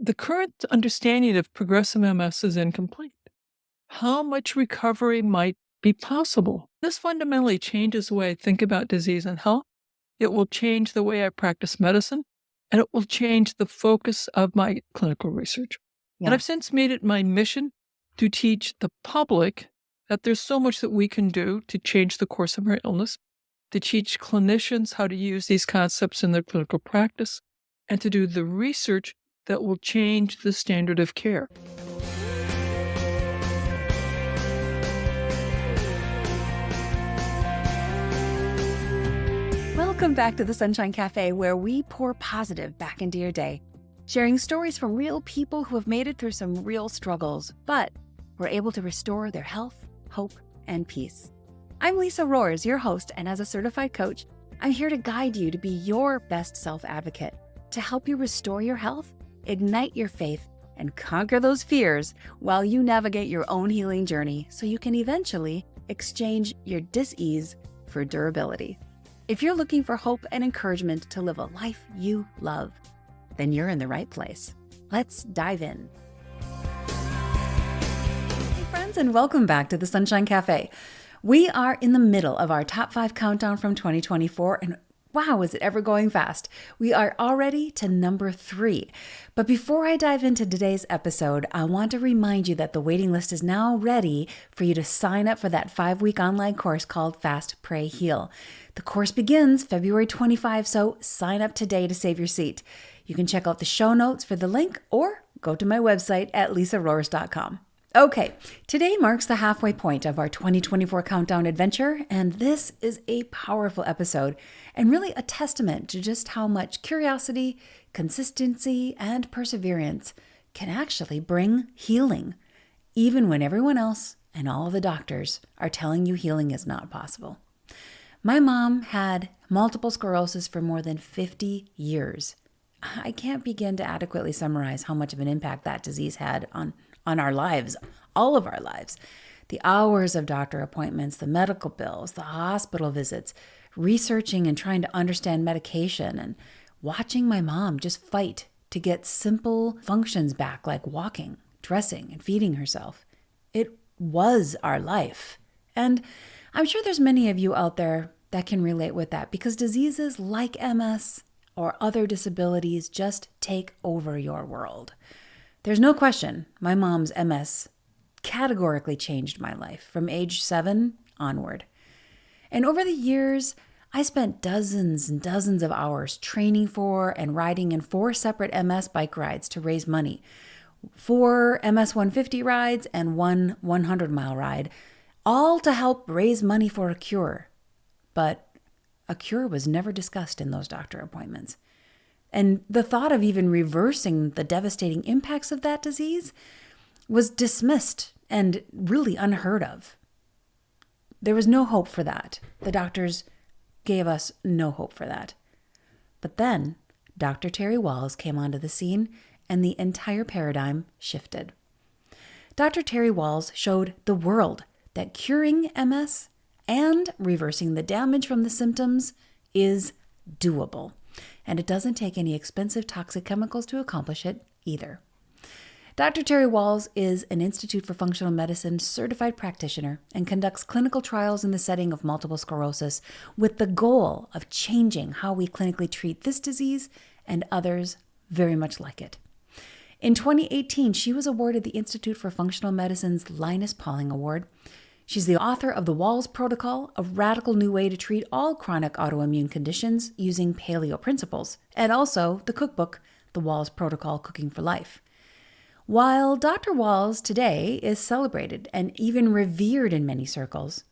The current understanding of progressive MS is incomplete. How much recovery might be possible? This fundamentally changes the way I think about disease and health. It will change the way I practice medicine, and it will change the focus of my clinical research. And Yeah. I've since made it my mission to teach the public that there's so much that we can do to change the course of our illness, to teach clinicians how to use these concepts in their clinical practice, and to do the research that will change the standard of care. Welcome back to the Sunshine Cafe, where we pour positive back into your day, sharing stories from real people who have made it through some real struggles, but were able to restore their health, hope, and peace. I'm Lisa Roers, your host, and as a certified coach, I'm here to guide you to be your best self-advocate, to help you restore your health, ignite your faith, and conquer those fears while you navigate your own healing journey so you can eventually exchange your dis-ease for durability. If you're looking for hope and encouragement to live a life you love, then you're in the right place. Let's dive in. Hey friends, and welcome back to the Sunshine Cafe. We are in the middle of our top 5 countdown from 2024, and wow, is it ever going fast. We are already to number 3. But before I dive into today's episode, I want to remind you that the waiting list is now ready for you to sign up for that 5-week online course called Fast, Pray, Heal. The course begins February 25, so sign up today to save your seat. You can check out the show notes for the link or go to my website at lisaroers.com. Okay, today marks the halfway point of our 2024 countdown adventure, and this is a powerful episode and really a testament to just how much curiosity, consistency, and perseverance can actually bring healing, even when everyone else and all of the doctors are telling you healing is not possible. My mom had multiple sclerosis for more than 50 years. I can't begin to adequately summarize how much of an impact that disease had on our lives, all of our lives. The hours of doctor appointments, the medical bills, the hospital visits, researching and trying to understand medication, and watching my mom just fight to get simple functions back like walking, dressing, and feeding herself. It was our life. And I'm sure there's many of you out there that can relate with that because diseases like MS or other disabilities just take over your world. There's no question my mom's MS categorically changed my life from age 7 onward. And over the years, I spent dozens and dozens of hours training for and riding in 4 separate MS bike rides to raise money, 4 MS 150 rides and 1 100-mile ride, all to help raise money for a cure. But a cure was never discussed in those doctor appointments. And the thought of even reversing the devastating impacts of that disease was dismissed and really unheard of. There was no hope for that. The doctors gave us no hope for that. But then Dr. Terry Wahls came onto the scene and the entire paradigm shifted. Dr. Terry Wahls showed the world that curing MS and reversing the damage from the symptoms is doable. And it doesn't take any expensive toxic chemicals to accomplish it either. Dr. Terry Wahls is an Institute for Functional Medicine certified practitioner and conducts clinical trials in the setting of multiple sclerosis with the goal of changing how we clinically treat this disease and others very much like it. In 2018, she was awarded the Institute for Functional Medicine's Linus Pauling Award. She's the author of the Wahls Protocol, a radical new way to treat all chronic autoimmune conditions using paleo principles, and also the cookbook, The Wahls Protocol, Cooking for Life. While Dr. Wahls today is celebrated and even revered in many circles,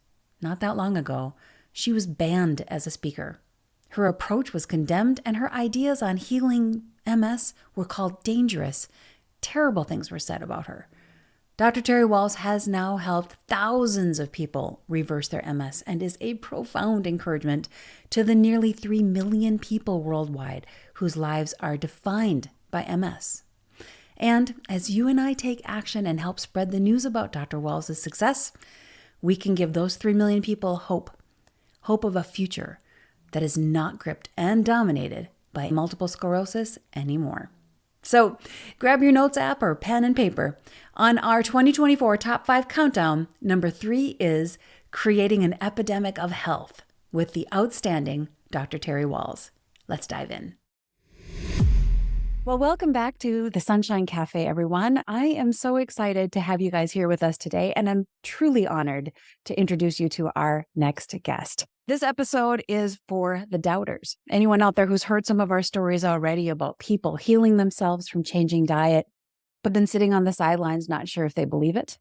not that long ago, she was banned as a speaker. Her approach was condemned, and her ideas on healing MS were called dangerous. Terrible things were said about her. Dr. Terry Wahls has now helped thousands of people reverse their MS and is a profound encouragement to the nearly 3 million people worldwide whose lives are defined by MS. And as you and I take action and help spread the news about Dr. Wahls' success, we can give those 3 million people hope of a future that is not gripped and dominated by multiple sclerosis anymore. So grab your notes app or pen and paper. On our 2024 Top 5 Countdown, number 3 is Creating an Epidemic of Health with the outstanding Dr. Terry Wahls. Let's dive in. Well, welcome back to the Sunshine Cafe, everyone. I am so excited to have you guys here with us today, and I'm truly honored to introduce you to our next guest. This episode is for the doubters. Anyone out there who's heard some of our stories already about people healing themselves from changing diet, but then sitting on the sidelines, not sure if they believe it?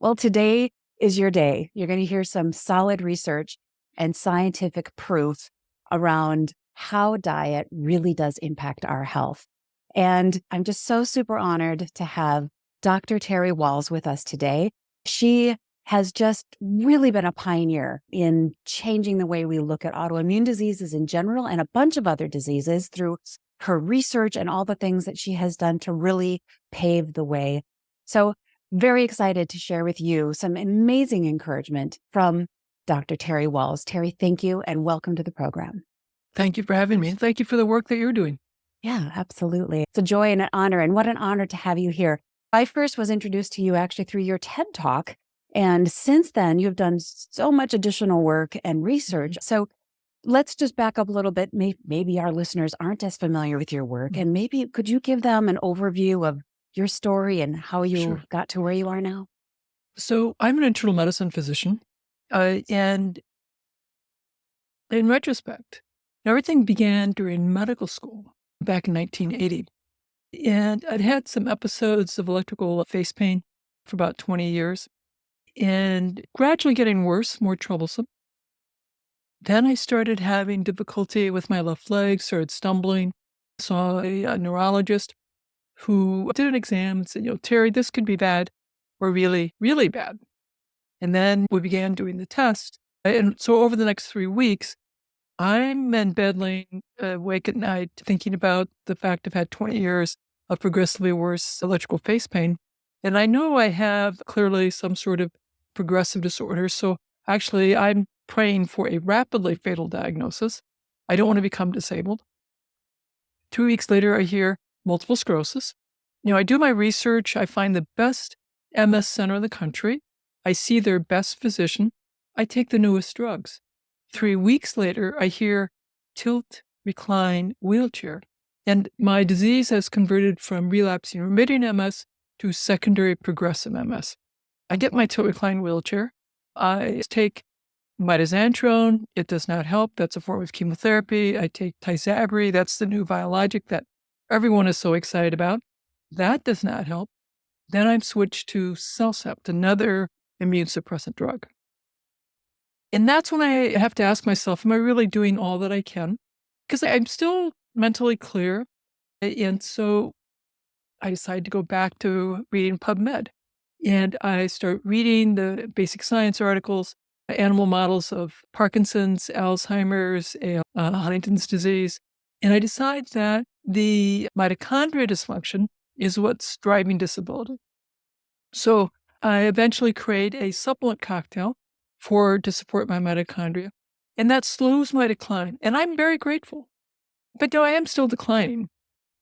Well, today is your day. You're going to hear some solid research and scientific proof around how diet really does impact our health. And I'm just so super honored to have Dr. Terry Wahls with us today. She has just really been a pioneer in changing the way we look at autoimmune diseases in general and a bunch of other diseases through her research and all the things that she has done to really pave the way. So very excited to share with you some amazing encouragement from Dr. Terry Wahls. Terry, thank you and welcome to the program. Thank you for having me. Thank you for the work that you're doing. Yeah, absolutely. It's a joy and an honor. And what an honor to have you here. I first was introduced to you actually through your TED Talk. And since then, you've done so much additional work and research. So let's just back up a little bit. Maybe our listeners aren't as familiar with your work. And maybe could you give them an overview of your story and how you got to where you are now? So I'm an internal medicine physician. And in retrospect, everything began during medical school back in 1980. And I'd had some episodes of electrical face pain for about 20 years and gradually getting worse, more troublesome. Then I started having difficulty with my left leg, started stumbling, saw a neurologist who did an exam and said, Terry, this could be bad or really, really bad. And then we began doing the test. And so over the next 3 weeks, I'm in bed laying awake at night thinking about the fact I've had 20 years of progressively worse electrical face pain. And I know I have clearly some sort of progressive disorder. So actually, I'm praying for a rapidly fatal diagnosis. I don't want to become disabled. 2 weeks later, I hear multiple sclerosis. I do my research. I find the best MS center in the country. I see their best physician. I take the newest drugs. 3 weeks later, I hear tilt, recline, wheelchair. And my disease has converted from relapsing remitting MS to secondary progressive MS. I get my tilt, recline wheelchair. I take mitochondrial. It does not help. That's a form of chemotherapy. I take tizabri. That's the new biologic that everyone is so excited about. That does not help. Then I'm switched to Cellcept, another immune suppressant drug. And that's when I have to ask myself, am I really doing all that I can? Because I'm still mentally clear. And so I decided to go back to reading PubMed. And I start reading the basic science articles, animal models of Parkinson's, Alzheimer's, and Huntington's disease. And I decide that the mitochondrial dysfunction is what's driving disability. So I eventually create a supplement cocktail to support my mitochondria. And that slows my decline. And I'm very grateful. But I am still declining.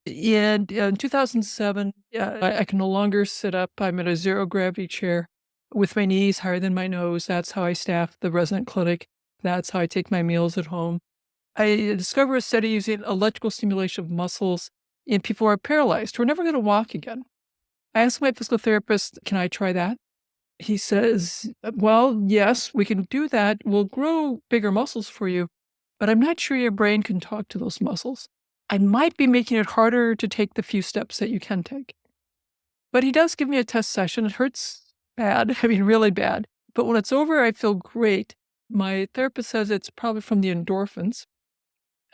And in 2007, I can no longer sit up. I'm in a zero gravity chair with my knees higher than my nose. That's how I staff the resident clinic. That's how I take my meals at home. I discovered a study using electrical stimulation of muscles in people who are paralyzed who are never going to walk again. I asked my physical therapist, can I try that? He says, well, yes, we can do that. We'll grow bigger muscles for you, but I'm not sure your brain can talk to those muscles. I might be making it harder to take the few steps that you can take. But he does give me a test session. It hurts bad, really bad. But when it's over, I feel great. My therapist says it's probably from the endorphins.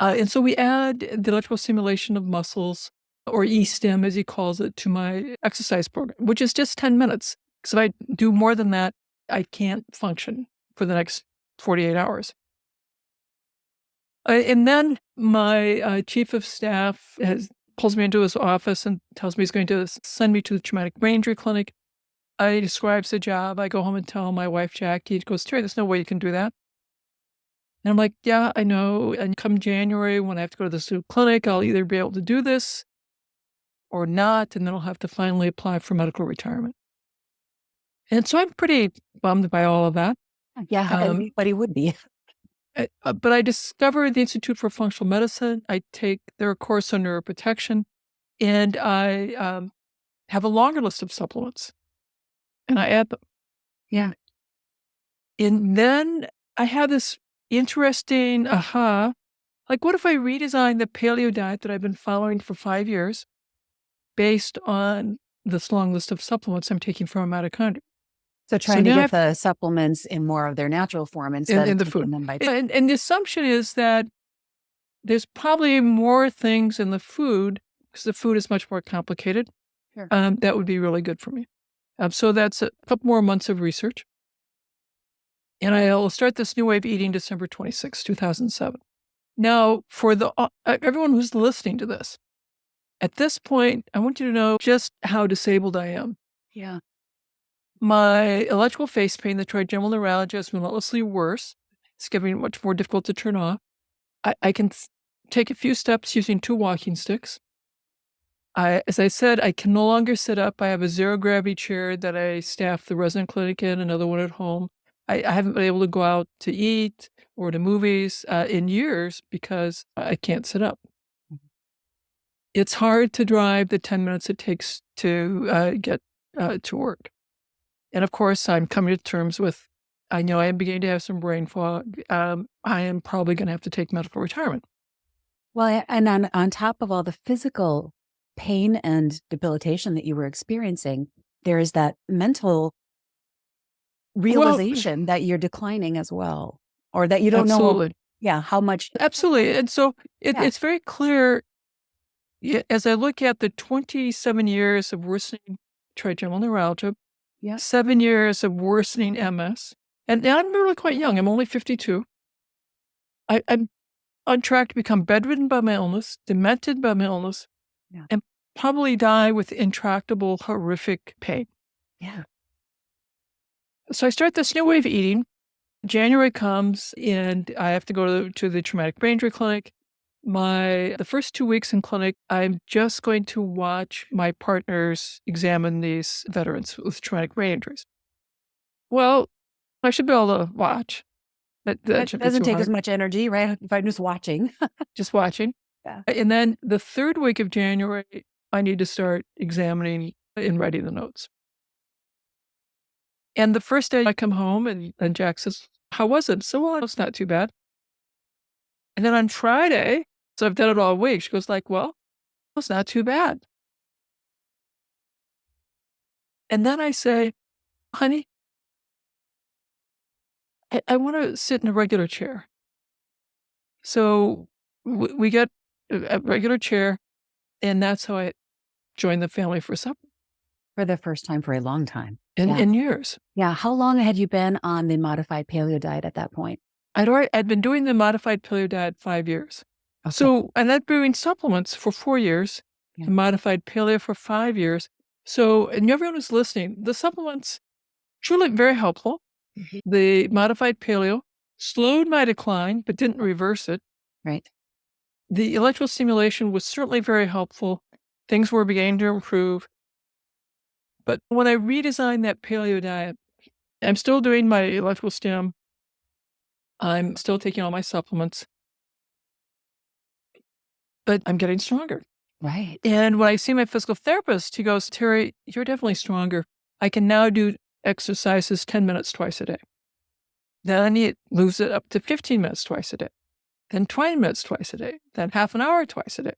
And so we add the electrical stimulation of muscles, or E-stim as he calls it, to my exercise program, which is just 10 minutes. Because if I do more than that, I can't function for the next 48 hours. And then my chief of staff pulls me into his office and tells me he's going to send me to the traumatic brain injury clinic. He describes the job. I go home and tell my wife, Jackie. He goes, Terry, there's no way you can do that. And I'm like, yeah, I know. And come January, when I have to go to the clinic, I'll either be able to do this or not, and then I'll have to finally apply for medical retirement. And so I'm pretty bummed by all of that. Yeah, anybody would be. But I discovered the Institute for Functional Medicine. I take their course on neuroprotection, and I have a longer list of supplements, and I add them. Yeah. And then I had this interesting aha. Like, what if I redesign the paleo diet that I've been following for 5 years based on this long list of supplements I'm taking from mitochondria? So trying to now get the supplements in more of their natural form instead in of the taking food. them by. And the assumption is that there's probably more things in the food, because the food is much more complicated, Sure. that would be really good for me. So that's a couple more months of research. And I'll start this new way of eating December 26, 2007. Now, for everyone who's listening to this, at this point, I want you to know just how disabled I am. Yeah. My electrical face pain, the trigeminal neuralgia, is relentlessly worse. It's getting much more difficult to turn off. I can take a few steps using 2 walking sticks. As I said, I can no longer sit up. I have a zero gravity chair that I staff the resident clinic in, another one at home. I haven't been able to go out to eat or to movies in years because I can't sit up. It's hard to drive the 10 minutes it takes to get to work. And of course, I'm coming to terms with, I know I am beginning to have some brain fog. I am probably going to have to take medical retirement. Well, and on top of all the physical pain and debilitation that you were experiencing, there is that mental realization that you're declining as well, or that you don't absolutely. know. Yeah, how much. Absolutely. And so it's very clear as I look at the 27 years of worsening trigeminal neuralgia, 7 years of worsening MS, and I'm really quite young. I'm only 52. I'm on track to become bedridden by my illness, demented by my illness, and probably die with intractable, horrific pain. Yeah. So I start this new way of eating. January comes, and I have to go to the traumatic brain injury clinic. The first 2 weeks in clinic, I'm just going to watch my partners examine these veterans with traumatic brain injuries. Well, I should be able to watch. That doesn't take as much energy, right? If I'm just watching. Just watching. Yeah. And then the third week of January, I need to start examining and writing the notes. And the first day I come home and Jack says, "How was it?" So, well, it's not too bad. And then on Friday, so I've done it all week, she goes like, "Well, it's not too bad." And then I say, "Honey, I want to sit in a regular chair." So we get a regular chair, and that's how I joined the family for supper. For the first time for a long time. In years. Yeah. How long had you been on the modified paleo diet at that point? I'd been doing the modified paleo diet 5 years. Okay. So, and I'd been doing supplements for 4 years, and modified paleo for 5 years. So, and everyone who's listening, the supplements truly very helpful. The modified paleo slowed my decline, but didn't reverse it. Right. The electrical stimulation was certainly very helpful. Things were beginning to improve. But when I redesigned that paleo diet, I'm still doing my electrical stim. I'm still taking all my supplements, but I'm getting stronger. Right. And when I see my physical therapist, he goes, "Terry, you're definitely stronger. I can now do exercises 10 minutes twice a day." Then he moves it up to 15 minutes twice a day, then 20 minutes twice a day, then half an hour twice a day.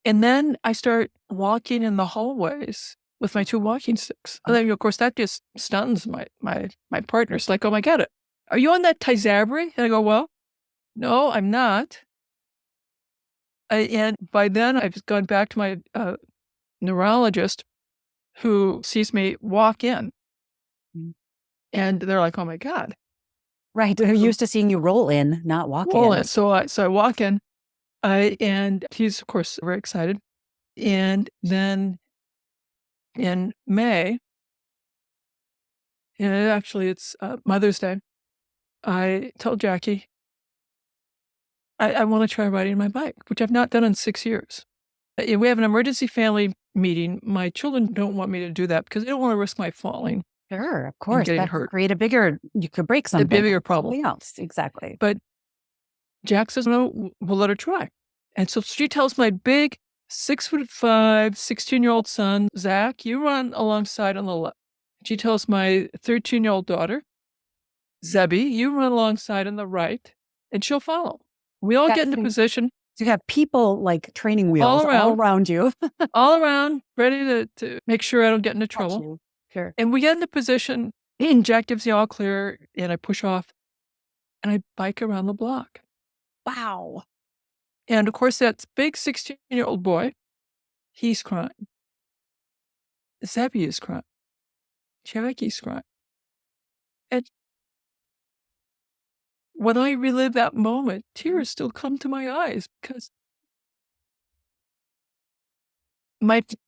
And then I start walking in the hallways with my 2 walking sticks. And then, of course, that just stuns my partner. It's like, "Oh my God, are you on that Tysabri?" And I go, "Well, no, I'm not." And by then, I've gone back to my neurologist, who sees me walk in. And they're like, "Oh my God." Right. They're used to seeing you roll in, not walk in. So I walk in, and he's, of course, very excited. And then in May, and actually it's Mother's Day, I told Jackie, I want to try riding my bike, which I've not done in 6 years. We have an emergency family meeting. My children don't want me to do that because they don't want to risk my falling Sure, of and course. getting That hurt. create a bigger, you could break A something. bigger problem. Something else. Exactly. But Jack says, no, we'll let her try. And so she tells my big 6'5", 16-year-old son, Zach, you run alongside on the left. She tells my 13-year-old daughter, Zebby, you run alongside on the right, and she'll follow. We all get into position. So you have people like training wheels All around you. all around, ready to make sure I don't get into trouble. Sure. And we get into position, and Jack gives the all clear, and I push off, and I bike around the block. Wow. And of course, that big 16-year-old boy, he's crying. Zebby is crying. Cherokee's crying. And when I relive that moment, tears still come to my eyes because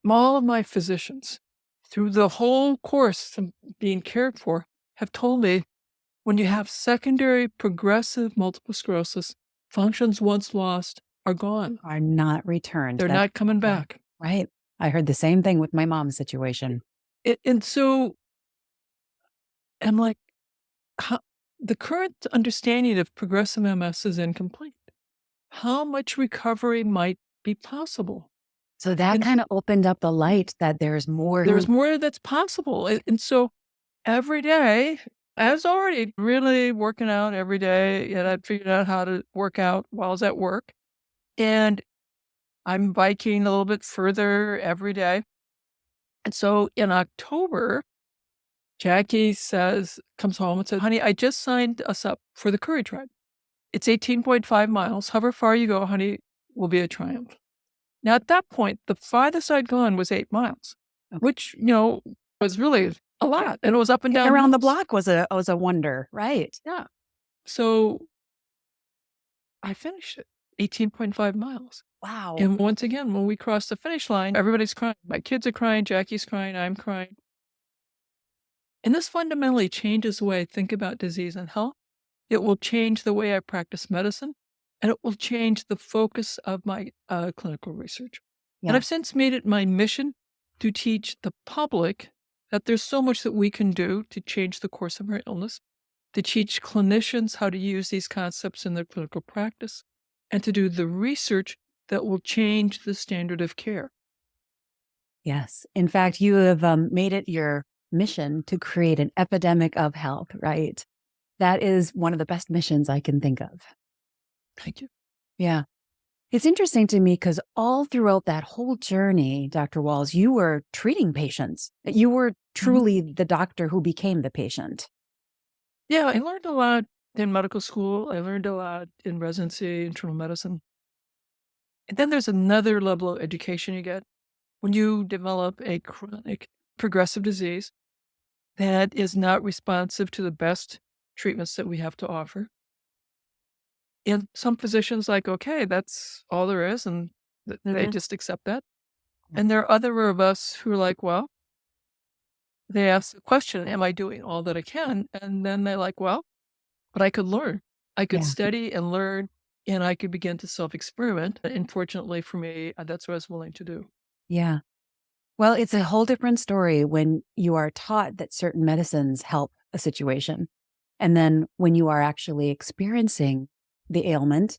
all of my physicians, through the whole course of being cared for, have told me when you have secondary progressive multiple sclerosis, functions once lost are gone. Are not returned. They're not coming back. Right. I heard the same thing with my mom's situation. And so I'm like, the current understanding of progressive MS is incomplete. How much recovery might be possible? So that kind of opened up the light that there's more. There's more that's possible. And so every day, I was already really working out every day, and I'd figured out how to work out while I was at work. And I'm biking a little bit further every day. And so in October, Jackie comes home and says, honey, I just signed us up for the Courage Ride. It's 18.5 miles. However far you go, honey, will be a triumph. Now, at that point, the farthest I'd gone was 8 miles, which, was really a lot. And it was up and down. Around the block was a wonder, right? Yeah. So I finished it, 18.5 miles. Wow. And once again, when we crossed the finish line, everybody's crying. My kids are crying. Jackie's crying. I'm crying. And this fundamentally changes the way I think about disease and health. It will change the way I practice medicine, and it will change the focus of my clinical research. Yeah. And I've since made it my mission to teach the public that there's so much that we can do to change the course of our illness, to teach clinicians how to use these concepts in their clinical practice, and to do the research that will change the standard of care. Yes. In fact, you have made it your mission to create an epidemic of health, right? That is one of the best missions I can think of. Thank you. Yeah. It's interesting to me because all throughout that whole journey, Dr. Wahls, you were treating patients. You were truly the doctor who became the patient. Yeah, I learned a lot in medical school. I learned a lot in residency, internal medicine. And then there's another level of education you get when you develop a chronic progressive disease that is not responsive to the best treatments that we have to offer. And some physicians okay, that's all there is, and they just accept that. And there are other of us who are well, they ask the question, am I doing all that I can? And then they're well, but I could learn. I could study and learn, and I could begin to self-experiment. And fortunately for me, that's what I was willing to do. Yeah. Well, it's a whole different story when you are taught that certain medicines help a situation. And then when you are actually experiencing the ailment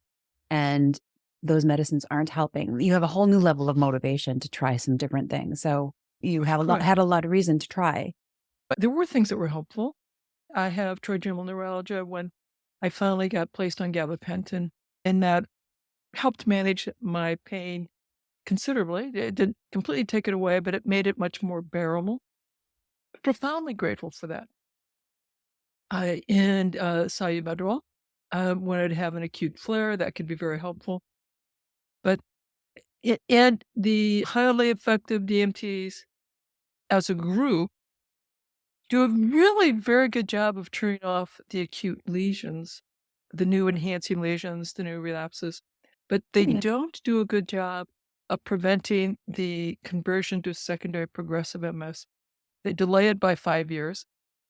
and those medicines aren't helping, you have a whole new level of motivation to try some different things. So you have had a lot of reason to try. But there were things that were helpful. I have trigeminal neuralgia when I finally got placed on gabapentin, and that helped manage my pain considerably. It didn't completely take it away, but it made it much more bearable. Profoundly grateful for that. And salbutamol, when I'd have an acute flare, that could be very helpful. But and the highly effective DMTs as a group do a really very good job of turning off the acute lesions, the new enhancing lesions, the new relapses, but they don't do a good job of preventing the conversion to secondary progressive MS. They delay it by 5 years.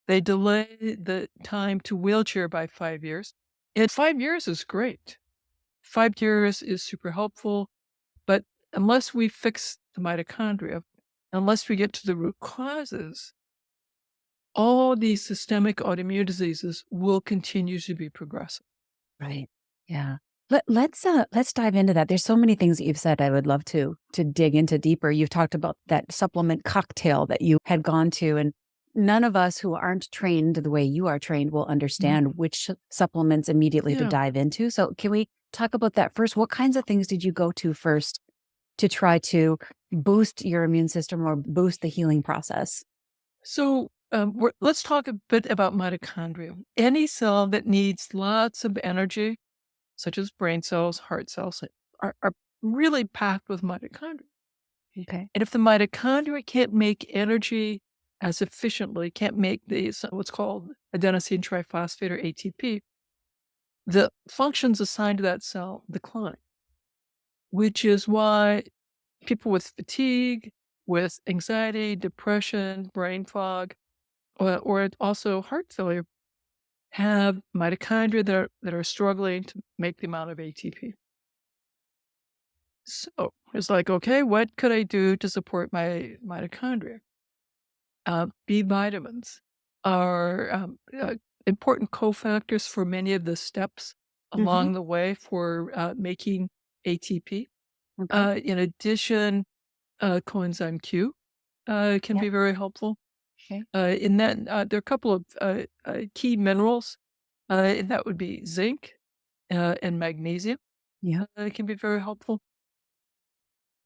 They delay the time to wheelchair by 5 years. And 5 years is great. 5 years is super helpful, but unless we fix the mitochondria, unless we get to the root causes, all these systemic autoimmune diseases will continue to be progressive. Right. Yeah. Let's dive into that. There's so many things that you've said I would love to dig into deeper. You've talked about that supplement cocktail that you had gone to, and none of us who aren't trained the way you are trained will understand which supplements immediately to Yeah. dive into. So can we talk about that first? What kinds of things did you go to first to try to boost your immune system or boost the healing process? So let's talk a bit about mitochondria. Any cell that needs lots of energy, such as brain cells, heart cells, are really packed with mitochondria. Okay. And if the mitochondria can't make energy as efficiently, can't make these what's called adenosine triphosphate or ATP, the functions assigned to that cell decline, which is why people with fatigue, with anxiety, depression, brain fog, or also heart failure have mitochondria that are struggling to make the amount of ATP. So it's like, okay, what could I do to support my mitochondria? B vitamins are important cofactors for many of the steps Hmm. along the way for making ATP. Okay. In addition, coenzyme Q can Yeah. be very helpful. Okay. In that, there are a couple of key minerals, and that would be zinc and magnesium. Yeah. It can be very helpful.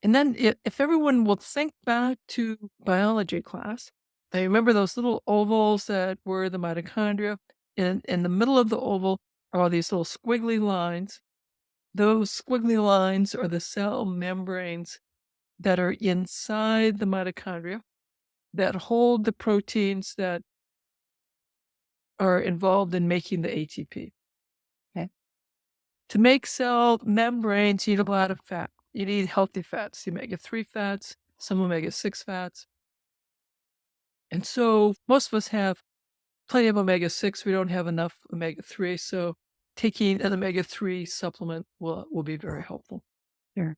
And then if everyone will think back to biology class, they remember those little ovals that were the mitochondria. In the middle of the oval are all these little squiggly lines. Those squiggly lines are the cell membranes that are inside the mitochondria that hold the proteins that are involved in making the ATP. Okay. To make cell membranes, you need a lot of fat. You need healthy fats, omega-3 fats, some omega-6 fats. And so most of us have plenty of omega-6. We don't have enough omega-3. So taking an omega-3 supplement will be very helpful. Sure.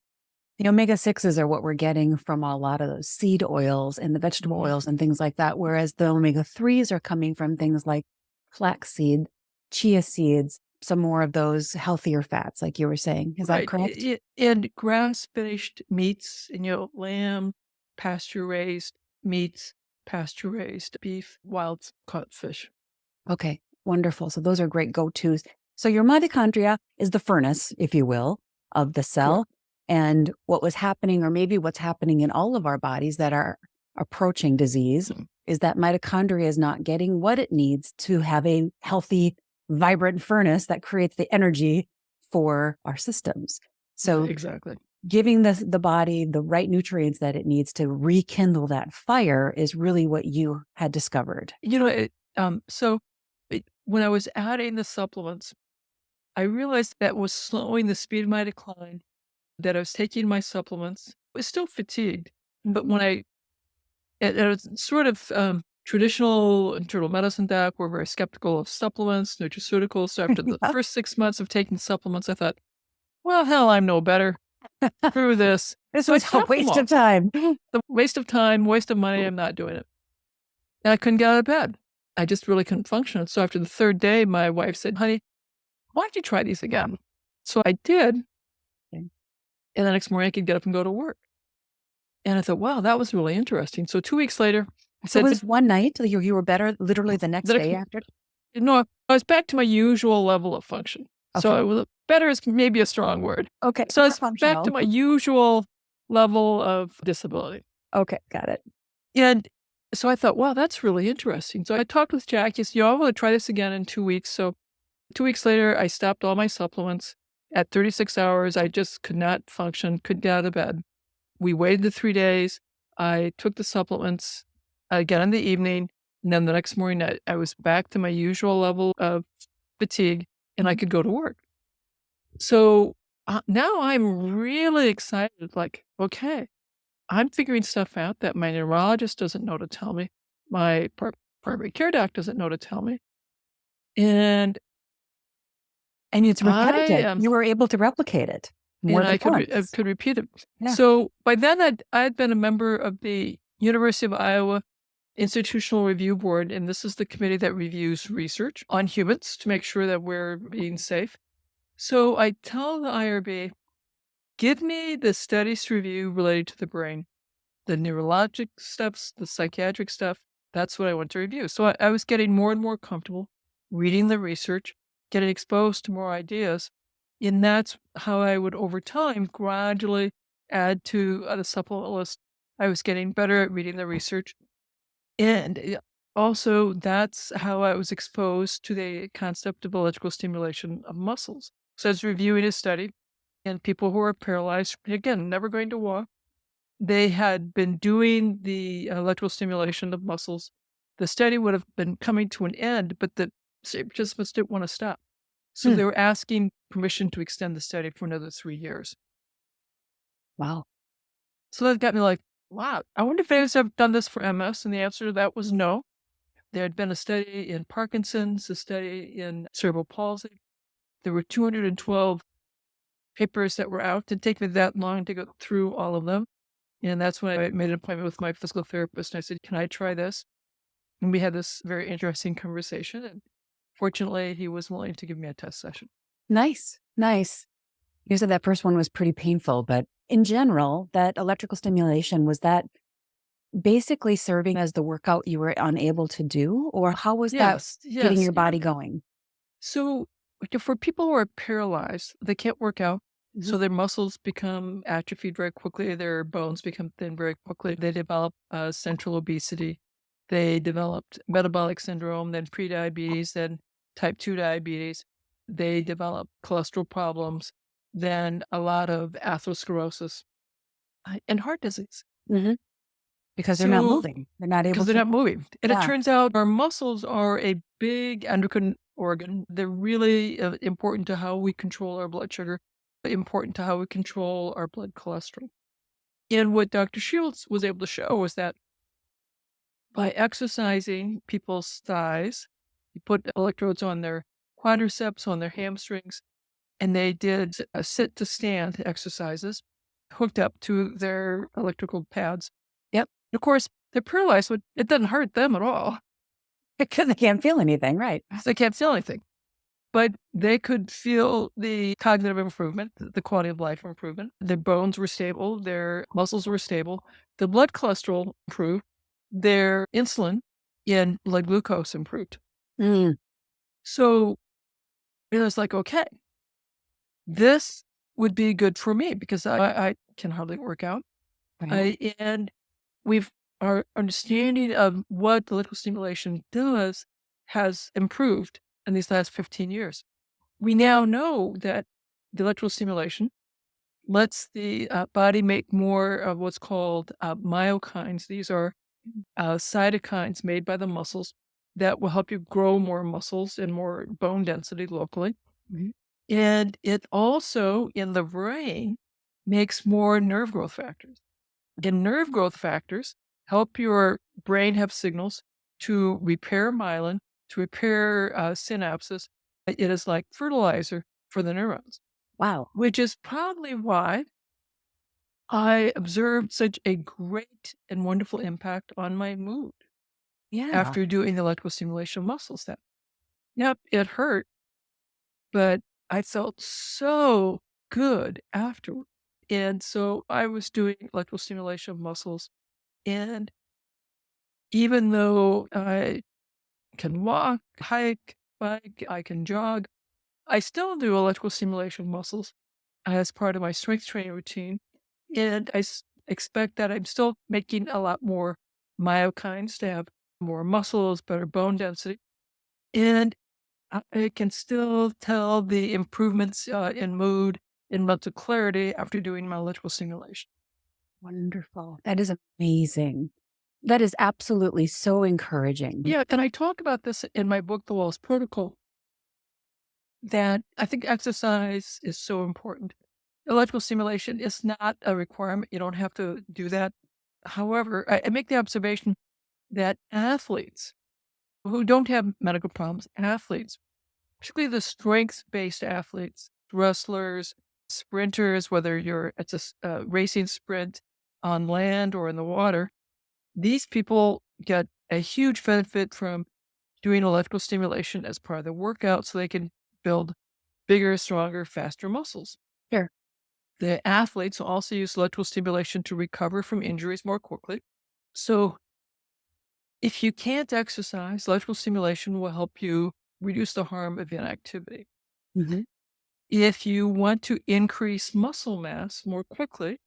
The omega-6s are what we're getting from a lot of those seed oils and the vegetable Mhm. oils and things like that, whereas the omega-3s are coming from things like flaxseed, chia seeds, some more of those healthier fats, like you were saying. Is that Right. correct? And grass-finished meats, lamb, pasture-raised meats, pasture-raised beef, wild caught fish. Okay, wonderful. So those are great go-tos. So your mitochondria is the furnace, if you will, of the Correct. cell. And what was happening, or maybe what's happening in all of our bodies that are approaching disease, Mhm. is that mitochondria is not getting what it needs to have a healthy, vibrant furnace that creates the energy for our systems. So Exactly. giving the body the right nutrients that it needs to rekindle that fire is really what you had discovered. When I was adding the supplements, I realized that was slowing the speed of my decline, that I was taking my supplements. I was still fatigued, but when it was sort of traditional internal medicine doc, we're very skeptical of supplements, nutraceuticals. So after the first 6 months of taking supplements, I thought, well, hell, I'm no better. Screw this. This So I was a stopped them waste all. of time. The waste of time, waste of money, I'm not doing it. And I couldn't get out of bed. I just really couldn't function. So after the third day, my wife said, honey, why don't you try these again? So I did. Okay. And the next morning I could get up and go to work. And I thought, wow, that was really interesting. So 2 weeks later, I So said, was one night you were better literally the the next next, day after? no, I was back to my usual level of function. So Okay. I was better is maybe a strong word. Okay. So I More was back to functional. my usual level of disability. Okay. Got it. And so I thought, wow, that's really interesting. So I talked with Jackie. So, I want to try this again in 2 weeks. So 2 weeks later, I stopped all my supplements. At 36 hours, I just could not function, couldn't get out of bed. We waited the 3 days. I took the supplements again in the evening. And then the next morning, I was back to my usual level of fatigue and I Mhm. could go to work. So now I'm really excited. Like, okay, I'm figuring stuff out that my neurologist doesn't know to tell me. My primary care doc doesn't know to tell me. And And it's I repetitive. am You were able to replicate it. more and than I once. could repeat it. Yeah. So by then, I had been a member of the University of Iowa Institutional Review Board, and this is the committee that reviews research on humans to make sure that we're being safe. So I tell the IRB, give me the studies to review related to the brain, the neurologic stuff, the psychiatric stuff. That's what I want to review. So I was getting more and more comfortable reading the research, getting exposed to more ideas. And that's how I would, over time, gradually add to the supplement list. I was getting better at reading the research. And also, that's how I was exposed to the concept of electrical stimulation of muscles. So I was reviewing a study, and people who are paralyzed, again, never going to walk, they had been doing the electrical stimulation of muscles. The study would have been coming to an end, but the participants didn't want to stop. So Hmm. they were asking permission to extend the study for another 3 years. Wow. So that got me like, wow, I wonder if anyone's ever done this for MS. And the answer to that was no. There had been a study in Parkinson's, a study in cerebral palsy. There were 212 papers that were out. It didn't take me that long to go through all of them. And that's when I made an appointment with my physical therapist. And I said, can I try this? And we had this very interesting conversation. And fortunately, he was willing to give me a test session. Nice. Nice. You said that first one was pretty painful, but in general, that electrical stimulation, was that basically serving as the workout you were unable to do? Or how was that Yes, getting yes. your body going? So for people who are paralyzed, they can't work out. Mhm. So their muscles become atrophied very quickly. Their bones become thin very quickly. They develop central obesity. They developed metabolic syndrome, then prediabetes, then type 2 diabetes. They develop cholesterol problems, then a lot of atherosclerosis and heart disease. Mhm. Because they're not So moving. They're not able because they're to. not moving. And it Yeah. turns out our muscles are a big endocrine organ. They're really important to how we control our blood sugar, important to how we control our blood cholesterol. And what Dr. Shields was able to show was that by exercising people's thighs, you put electrodes on their quadriceps, on their hamstrings, and they did a sit to stand exercises hooked up to their electrical pads. Yep. Of course, they're paralyzed, but it doesn't hurt them at all. Because they can't feel anything. Right. They can't feel anything, but they could feel the cognitive improvement, the quality of life improvement. Their bones were stable, their muscles were stable, the blood cholesterol improved, their insulin and blood glucose improved. Mm. So it was like, okay, this would be good for me because I can hardly work out. Right. And our understanding of what electrical stimulation does has improved in these last 15 years. We now know that the electrical stimulation lets the body make more of what's called myokines. These are cytokines made by the muscles that will help you grow more muscles and more bone density locally. Mhm. And it also, in the brain, makes more nerve growth factors. And nerve growth factors help your brain have signals to repair myelin, to repair synapses. It is like fertilizer for the neurons, Wow. which is probably why I observed such a great and wonderful impact on my mood Yeah. after doing the electrical stimulation of muscles. That, yep, it hurt, but I felt so good afterward. And so I was doing electrical stimulation of muscles. And even though I can walk, hike, bike, I can jog, I still do electrical stimulation of muscles as part of my strength training routine. And expect that I'm still making a lot more myokines to have more muscles, better bone density. And I can still tell the improvements in mood and mental clarity after doing my electrical stimulation. Wonderful. That is amazing. That is absolutely so encouraging. Yeah, and I talk about this in my book, The Wahls Protocol, that I think exercise is so important. Electrical stimulation is not a requirement. You don't have to do that. However, I make the observation that athletes who don't have medical problems, athletes, particularly the strength based athletes, wrestlers, sprinters, whether it's a racing sprint on land or in the water, these people get a huge benefit from doing electrical stimulation as part of the workout so they can build bigger, stronger, faster muscles. Sure. The athletes also use electrical stimulation to recover from injuries more quickly. So if you can't exercise, electrical stimulation will help you reduce the harm of inactivity. Hmm. If you want to increase muscle mass more quickly,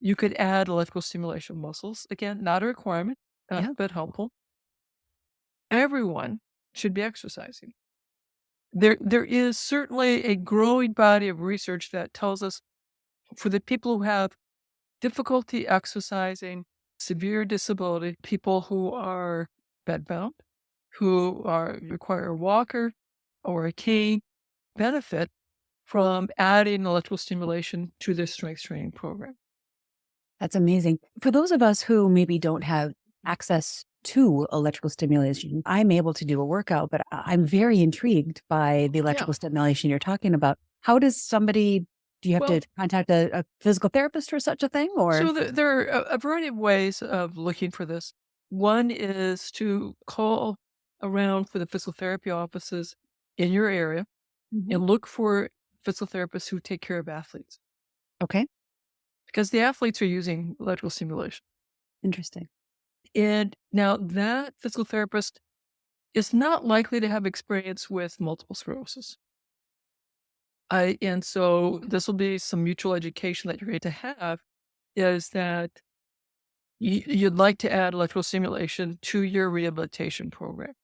you could add electrical stimulation muscles. Again, not a requirement, Yeah. but helpful. Everyone should be exercising. There is certainly a growing body of research that tells us for the people who have difficulty exercising, severe disability, people who are bedbound, require a walker or a cane, benefit from adding electrical stimulation to their strength training program. That's amazing. For those of us who maybe don't have access to electrical stimulation, I'm able to do a workout, but I'm very intrigued by the Yeah. electrical stimulation you're talking about. How does somebody, do you have to Well, contact a physical therapist for such a thing or? so there are a variety of ways of looking for this. One is to call around for the physical therapy offices in your area Mhm. and look for physical therapists who take care of athletes Okay. because the athletes are using electrical stimulation. Interesting. And now that physical therapist is not likely to have experience with multiple sclerosis. And so this will be some mutual education that you're going to have is that you'd like to add electrical stimulation to your rehabilitation program.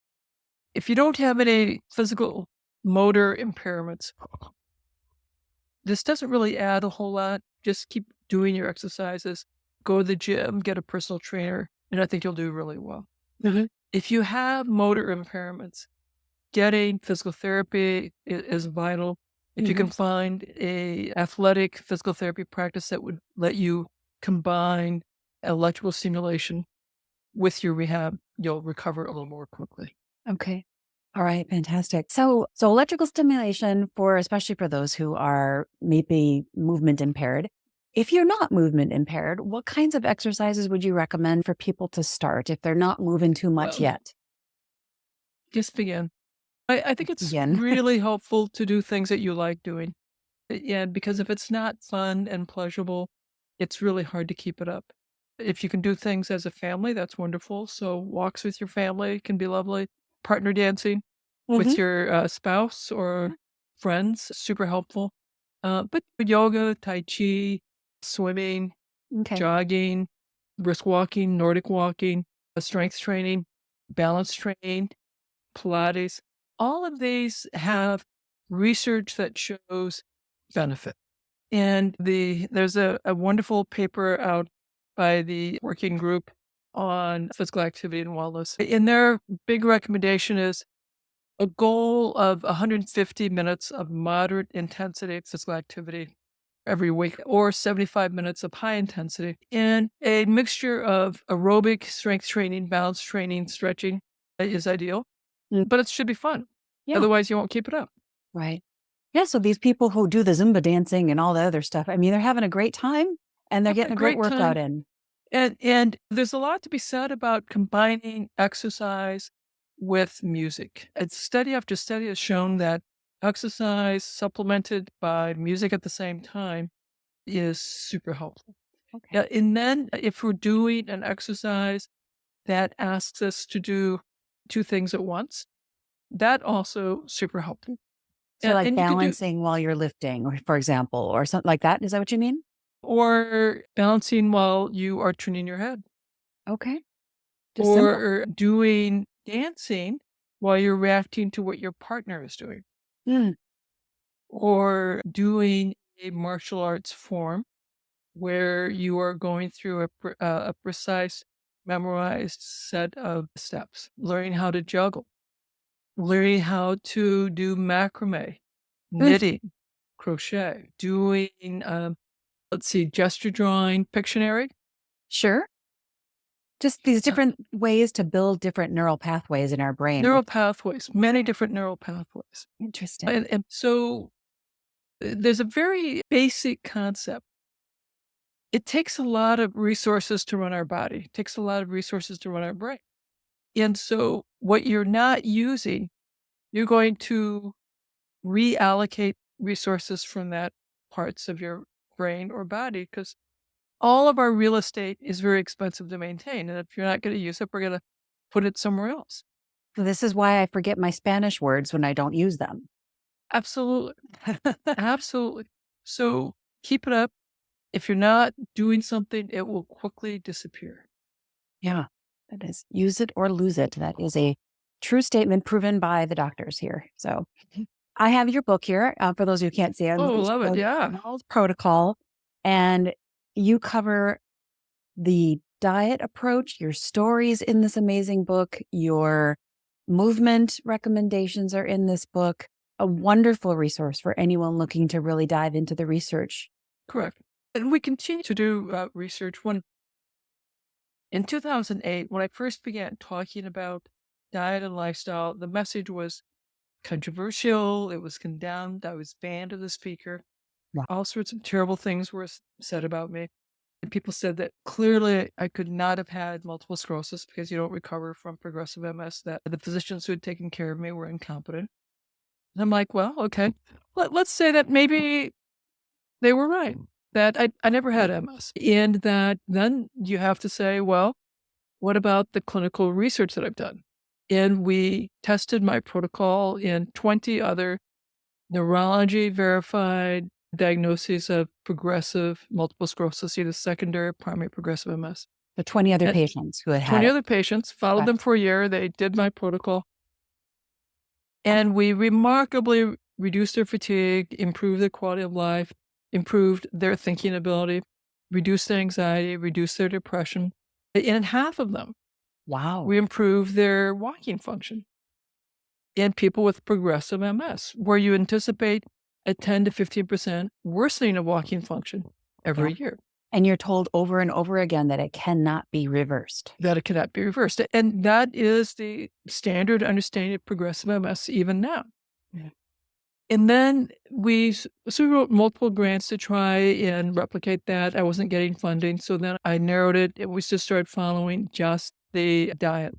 If you don't have any physical motor impairments, this doesn't really add a whole lot. Just keep doing your exercises, go to the gym, get a personal trainer, and I think you'll do really well. Mhm. If you have motor impairments, getting physical therapy is vital. If you Mhm. can find a athletic physical therapy practice that would let you combine electrical stimulation with your rehab, you'll recover a little more quickly. Okay. All right, fantastic. So electrical stimulation for especially for those who are maybe movement impaired. If you're not movement impaired, what kinds of exercises would you recommend for people to start if they're not moving too much Well, yet? just begin. I think it's Begin. really helpful to do things that you like doing. Yeah, because if it's not fun and pleasurable, it's really hard to keep it up. If you can do things as a family, that's wonderful. So walks with your family can be lovely. Partner dancing Hmm. with your spouse or friends, super helpful. But yoga, tai chi, swimming, Okay. jogging, brisk walking, Nordic walking, strength training, balance training, Pilates, all of these have research that shows benefit. And there's a wonderful paper out by the working group on physical activity and wellness. And their big recommendation is a goal of 150 minutes of moderate intensity physical activity every week or 75 minutes of high intensity and a mixture of aerobic strength training, balance training, stretching is ideal, Mm. but it should be fun. Yeah. Otherwise you won't keep it up. Right. Yeah. So these people who do the Zumba dancing and all the other stuff, I mean, they're having a great time and they're Having a getting a great great workout time. in. And there's a lot to be said about combining exercise with music. It's study after study has shown that exercise supplemented by music at the same time is super helpful. Okay. Yeah, and then if we're doing an exercise that asks us to do two things at once, that also super helpful. So like And you could do balancing while you're lifting, or for example, or something like that. Is that what you mean? or balancing while you are turning your head, Okay. Just simple. or doing dancing while you're reacting to what your partner is doing, Mm. or doing a martial arts form where you are going through a precise memorized set of steps, learning how to juggle, learning how to do macrame, Mm. knitting, crochet, doing, let's see, gesture drawing, Pictionary, Sure. Just these uh, different ways to build different neural pathways in our brain, neural which pathways, many different neural pathways. interesting. And so There's a very basic concept. It takes a lot of resources to run our body. It takes a lot of resources to run our brain. And so what you're not using, you're going to reallocate resources from that parts of your brain or body because all of our real estate is very expensive to maintain. And if you're not going to use it, we're going to put it somewhere else. This is why I forget my Spanish words when I don't use them. Absolutely. Absolutely. So keep it up. If you're not doing something, it will quickly disappear. Yeah, that is use it or lose it. That is a true statement proven by the doctors here. So I have your book here. For those who can't see it, Oh, it's love it. called Yeah. Wahls Protocol. And you cover the diet approach, your stories in this amazing book, your movement recommendations are in this book. A wonderful resource for anyone looking to really dive into the research. Correct. And we continue to do research. In 2008, when I first began talking about diet and lifestyle, the message was controversial. It was condemned. I was banned as a speaker. Wow. All sorts of terrible things were said about me. And people said that clearly I could not have had multiple sclerosis because you don't recover from progressive MS, that the physicians who had taken care of me were incompetent. And I'm like, well, okay, let's say that maybe they were right, that I never had MS. And that then you have to say, well, what about the clinical research that I've done? And we tested my protocol in 20 other neurology verified diagnoses of progressive multiple sclerosis, either secondary or primary progressive MS. The 20 other And patients who had had 20 it. other patients, followed Okay. them for a year. They did my protocol. And we remarkably reduced their fatigue, improved their quality of life, improved their thinking ability, reduced their anxiety, reduced their depression. And in half of them, Wow. we improved their walking function. In people with progressive MS, where you anticipate a 10 to 15% worsening of walking function Yeah. every year, And you're told over and over again that it cannot be reversed. that it cannot be reversed. And that is the standard understanding of progressive MS even now. Yeah. And then so we wrote multiple grants to try and replicate that. I wasn't getting funding. So then I narrowed it. We just started following just the diet.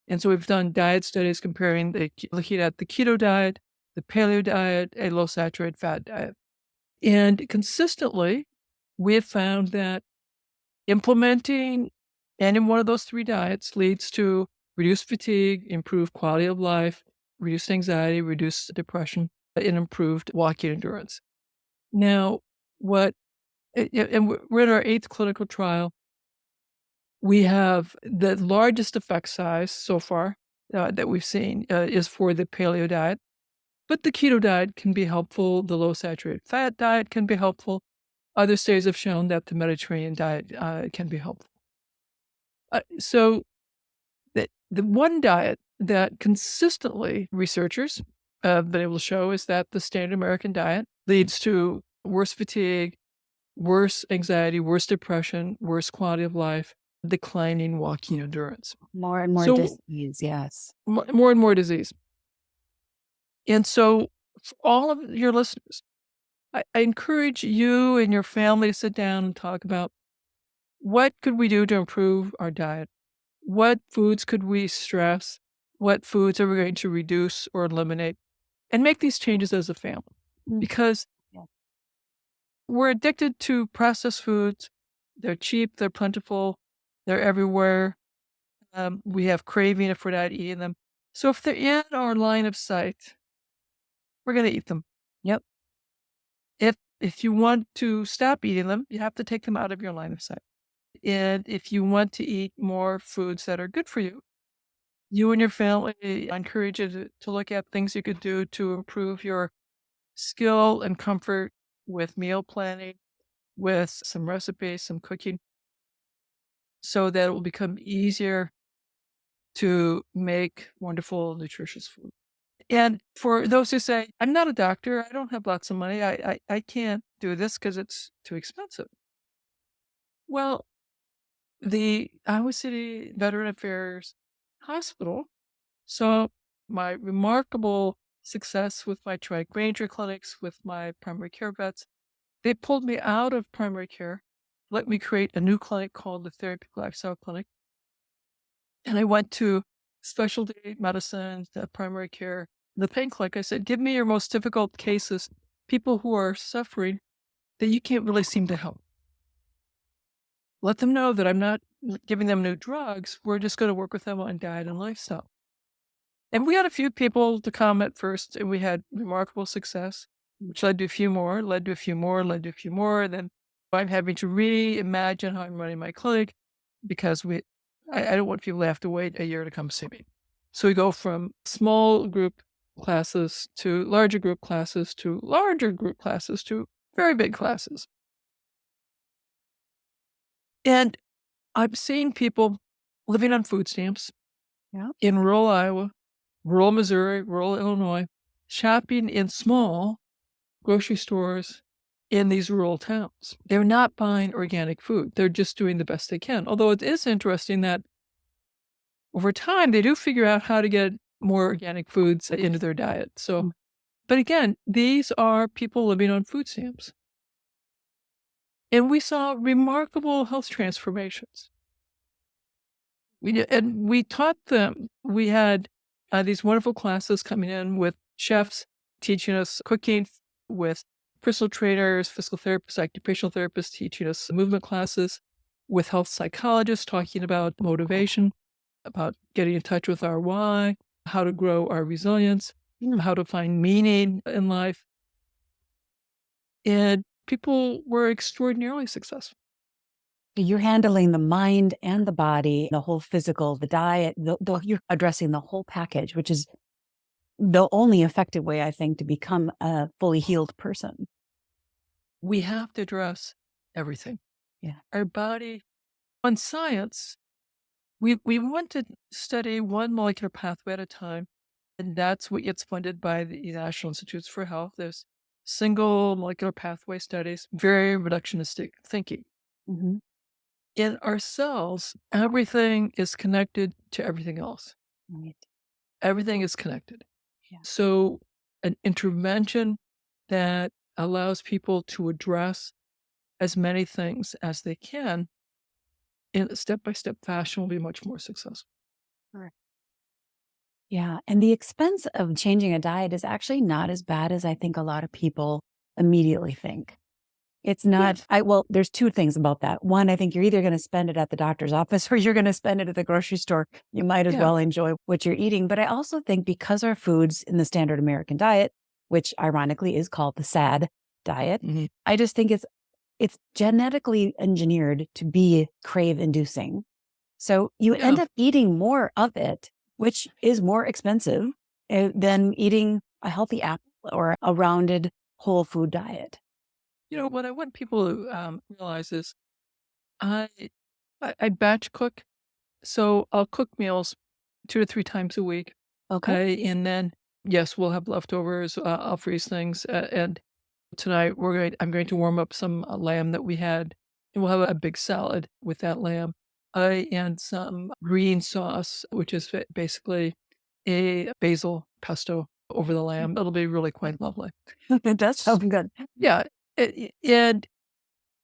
And so we've done diet studies comparing looking at the keto diet, the paleo diet, a low saturated fat diet. And consistently, we have found that implementing any one of those three diets leads to reduced fatigue, improved quality of life, reduced anxiety, reduced depression, and improved walking endurance. Now, and we're in our 8th clinical trial. We have the largest effect size so far that we've seen is for the paleo diet, but the keto diet can be helpful. The low saturated fat diet can be helpful. Other studies have shown that the Mediterranean diet can be helpful. So the one diet that consistently researchers have been able to show is that the standard American diet leads to worse fatigue, worse anxiety, worse depression, worse quality of life, declining walking endurance. More and more So disease. Yes. more and more disease. And so for all of your listeners, I encourage you and your family to sit down and talk about what could we do to improve our diet? What foods could we stress? What foods are we going to reduce or eliminate? And make these changes as a family. Mm. Because Yeah. we're addicted to processed foods. They're cheap, they're plentiful, they're everywhere. We have craving if we're not eating them. So if they're in our line of sight, we're going to eat them. Yep. If you want to stop eating them, you have to take them out of your line of sight. And if you want to eat more foods that are good for you, you and your family, I encourage you to look at things you could do to improve your skill and comfort with meal planning, with some recipes, some cooking, so that it will become easier to make wonderful, nutritious food. And for those who say, I'm not a doctor, I don't have lots of money, I can't do this because it's too expensive. Well, the Iowa City Veteran Affairs Hospital saw my remarkable success with my Trike Ranger clinics, with my primary care vets. They pulled me out of primary care, let me create a new clinic called the Therapeutic Lifestyle Clinic. And I went to specialty medicine, the primary care, the pain clinic. I said, give me your most difficult cases, people who are suffering that you can't really seem to help. Let them know that I'm not giving them new drugs. We're just going to work with them on diet and lifestyle. And we had a few people to come at first, and we had remarkable success, which led to a few more, led to a few more, led to a few more. And then I'm having to reimagine how I'm running my clinic because I don't want people to have to wait a year to come see me. So we go from small group classes to larger group classes to larger group classes to very big classes. And I'm seeing people living on food stamps in rural Iowa, rural Missouri, rural Illinois, shopping in small grocery stores in these rural towns. They're not buying organic food. They're just doing the best they can. Although it is interesting that over time, they do figure out how to get more organic foods into their diet. So, but again, these are people living on food stamps. And we saw remarkable health transformations. We taught them. We had these wonderful classes coming in with chefs teaching us cooking, with personal trainers, physical therapists, occupational therapists teaching us movement classes, with health psychologists talking about motivation, about getting in touch with our why, how to grow our resilience, how to find meaning in life. And people were extraordinarily successful. You're handling the mind and the body, the whole physical, the diet, you're addressing the whole package, which is the only effective way, I think, to become a fully healed person. We have to address everything. Yeah. Our body, on science, we want to study one molecular pathway at a time, and that's what gets funded by the National Institutes for Health. There's single molecular pathway studies, very reductionistic thinking. Mm-hmm. In our cells, everything is connected to everything else. Right. Everything is connected. Yeah. So an intervention that allows people to address as many things as they can in a step-by-step fashion will be much more successful. Correct. Yeah. And the expense of changing a diet is actually not as bad as I think a lot of people immediately think. It's not, well, there's two things about that. One, I think you're either going to spend it at the doctor's office or you're going to spend it at the grocery store. You might as well enjoy what you're eating. But I also think because our foods in the standard American diet, which ironically is called the SAD diet, I just think it's genetically engineered to be crave inducing. So you end up eating more of it, which is more expensive than eating a healthy apple or a rounded whole food diet. What I want people to realize is I batch cook. So I'll cook meals 2 to 3 times a week. Okay. And then, yes, we'll have leftovers. I'll freeze things. And tonight I'm going to warm up some lamb that we had, and we'll have a big salad with that lamb. And some green sauce, which is basically a basil pesto over the lamb. It'll be really quite lovely. It does sound good. Yeah. And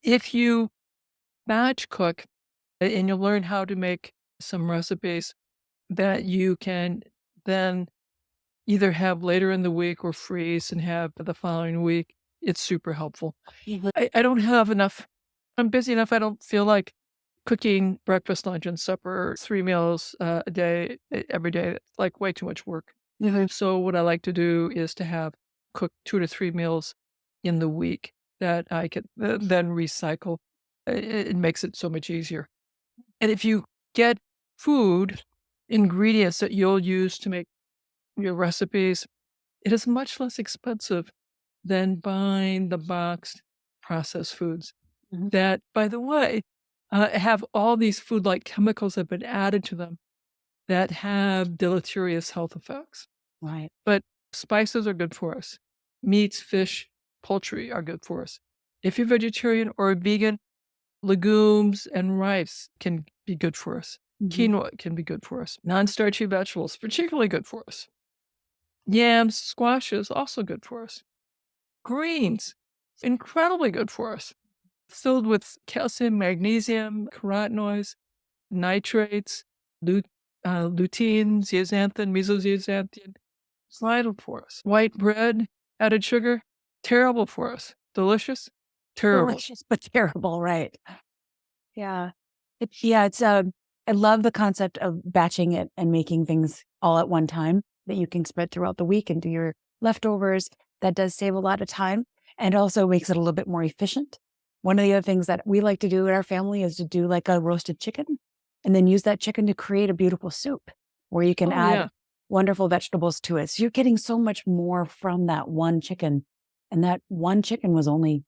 if you batch cook and you learn how to make some recipes that you can then either have later in the week or freeze and have the following week, it's super helpful. I don't have enough. I'm busy enough. I don't feel like cooking breakfast, lunch, and supper, 3 meals a day, every day. It's like way too much work. So what I like to do is to have cook 2 to 3 meals in the week that I can then recycle. It makes it so much easier. And if you get food ingredients that you'll use to make your recipes, it is much less expensive than buying the boxed processed foods that, by the way, have all these food-like chemicals that have been added to them that have deleterious health effects. Right. But spices are good for us. Meats, fish, poultry are good for us. If you're vegetarian or vegan, legumes and rice can be good for us. Quinoa can be good for us. Non-starchy vegetables, particularly good for us. Yams, squash is also good for us. Greens, incredibly good for us. Filled with calcium, magnesium, carotenoids, nitrates, lutein, zeaxanthin, mesozeaxanthin. It's vital for us. White bread, added sugar, terrible for us. Delicious, terrible. Delicious, but terrible, right? Yeah. I love the concept of batching it and making things all at one time that you can spread throughout the week and do your leftovers. That does save a lot of time and also makes it a little bit more efficient. One of the other things that we like to do in our family is to do like a roasted chicken and then use that chicken to create a beautiful soup where you can Oh, add yeah. wonderful vegetables to it. So you're getting so much more from that one chicken. And that one chicken was only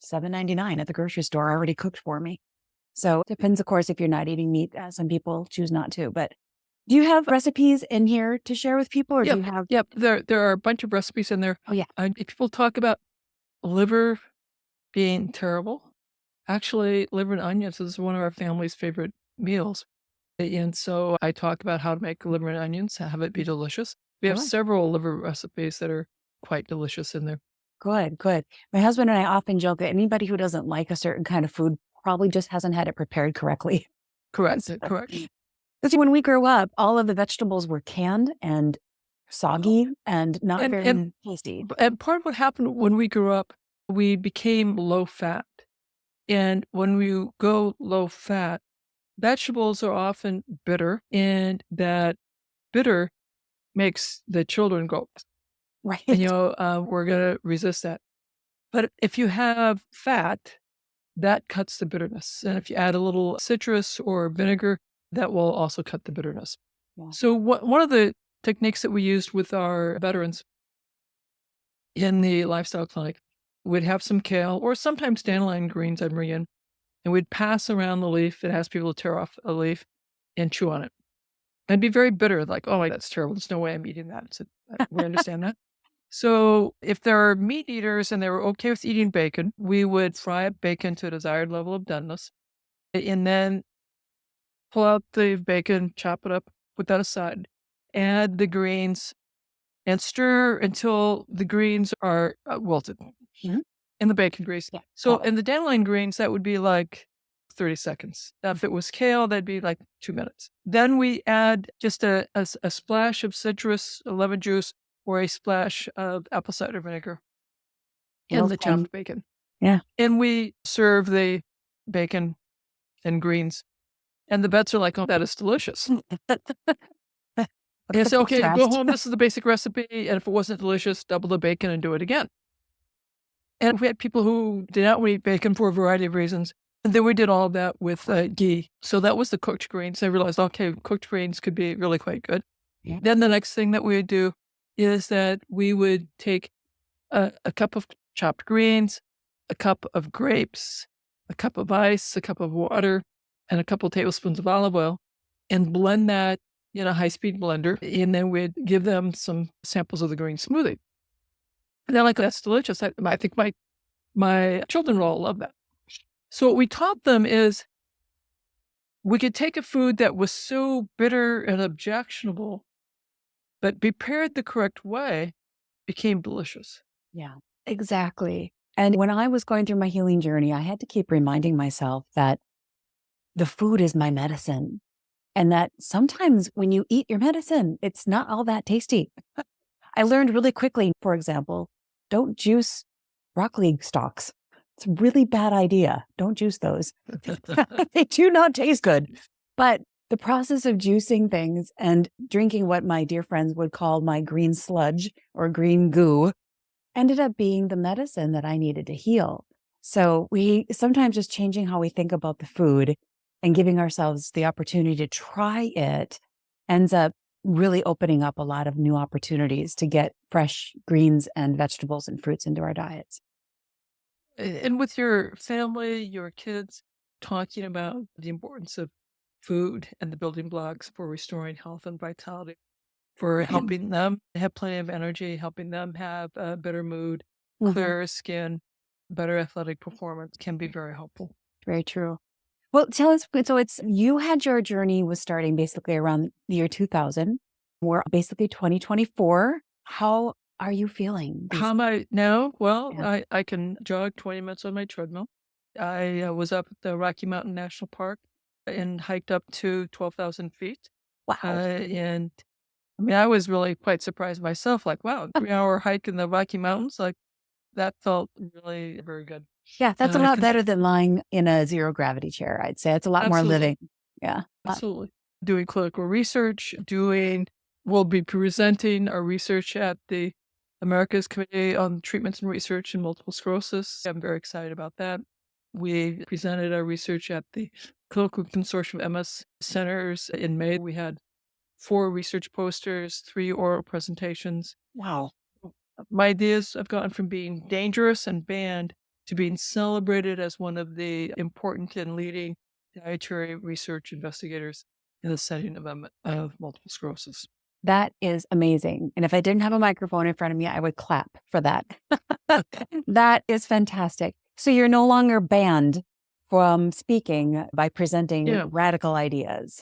$7.99 at the grocery store already cooked for me. So it depends, of course, if you're not eating meat. Some people choose not to. But do you have recipes in here to share with people, or do you have? Yep. There are a bunch of recipes in there. Oh yeah, If people talk about liver being terrible, actually, liver and onions is one of our family's favorite meals. And so I talk about how to make liver and onions, have it be delicious. We have good, several liver recipes that are quite delicious in there. good, good. My husband and I often joke that anybody who doesn't like a certain kind of food probably just hasn't had it prepared correctly. Correct. Correct. Because when we grew up, all of the vegetables were canned and soggy and not And very tasty. and part of what happened when we grew up, we became low fat. And when we go low fat, vegetables are often bitter, and that bitter makes the children go, Right. and, we're going to resist that. But if you have fat, that cuts the bitterness. And if you add a little citrus or vinegar, that will also cut the bitterness. Yeah. So one of the techniques that we used with our veterans in the lifestyle clinic, we'd have some kale or sometimes dandelion greens I'd bring in, and we'd pass around the leaf and ask people to tear off a leaf and chew on it. And be very bitter, like, oh, that's terrible. There's no way I'm eating that. So we understand that. So if there are meat eaters and they were okay with eating bacon, we would fry up bacon to a desired level of doneness and then pull out the bacon, chop it up, put that aside, add the greens and stir until the greens are wilted in the bacon grease. Yeah. So in the dandelion greens, that would be like 30 seconds. Now, if it was kale, that'd be like 2 minutes. Then we add just a splash of citrus, lemon juice, or a splash of apple cider vinegar in the chopped bacon. Yeah. And we serve the bacon and greens. And the vets are like, oh, that is delicious. And say, okay, go home. This is the basic recipe. And if it wasn't delicious, double the bacon and do it again. And we had people who did not want to eat bacon for a variety of reasons. And then we did all of that with ghee. So that was the cooked greens. I realized, okay, cooked greens could be really quite good. Yeah. Then the next thing that we would do is that we would take a cup of chopped greens, a cup of grapes, a cup of ice, a cup of water, and a couple tablespoons of olive oil, and blend that in a high-speed blender. And then we'd give them some samples of the green smoothie. And they're like, that's delicious. I think my children will all love that. So what we taught them is we could take a food that was so bitter and objectionable, but prepared the correct way, became delicious. Yeah, exactly. And when I was going through my healing journey, I had to keep reminding myself that the food is my medicine. And that sometimes when you eat your medicine, it's not all that tasty. I learned really quickly, for example, don't juice broccoli stalks. It's a really bad idea. Don't juice those. They do not taste good. But the process of juicing things and drinking what my dear friends would call my green sludge or green goo ended up being the medicine that I needed to heal. So we sometimes just changing how we think about the food and giving ourselves the opportunity to try it ends up really opening up a lot of new opportunities to get fresh greens and vegetables and fruits into our diets. And with your family, your kids, talking about the importance of food and the building blocks for restoring health and vitality, for helping them have plenty of energy, helping them have a better mood, clearer skin, better athletic performance can be very helpful. Very true. Well, tell us, so you had your journey was starting basically around the year 2000. We're basically 2024. How are you feeling? How am I now? Well, Yeah. I can jog 20 minutes on my treadmill. I was up at the Rocky Mountain National Park and hiked up to 12,000 feet. Wow. And I mean, I was really quite surprised myself, like, wow, 3-hour hike in the Rocky Mountains, like that felt really very good. Yeah, that's a lot 'Cause better than lying in a zero gravity chair, I'd say. It's a lot more absolutely, living. Yeah. absolutely. Doing clinical research, we'll be presenting our research at the America's Committee on Treatments and Research in Multiple Sclerosis. I'm very excited about that. We presented our research at the Clinical Consortium of MS Centers in May. We had 4 research posters, 3 oral presentations. Wow. My ideas have gotten from being dangerous and banned to being celebrated as one of the important and leading dietary research investigators in the setting of multiple sclerosis. That is amazing. And if I didn't have a microphone in front of me, I would clap for that. That is fantastic. So you're no longer banned from speaking by presenting Yeah, radical ideas.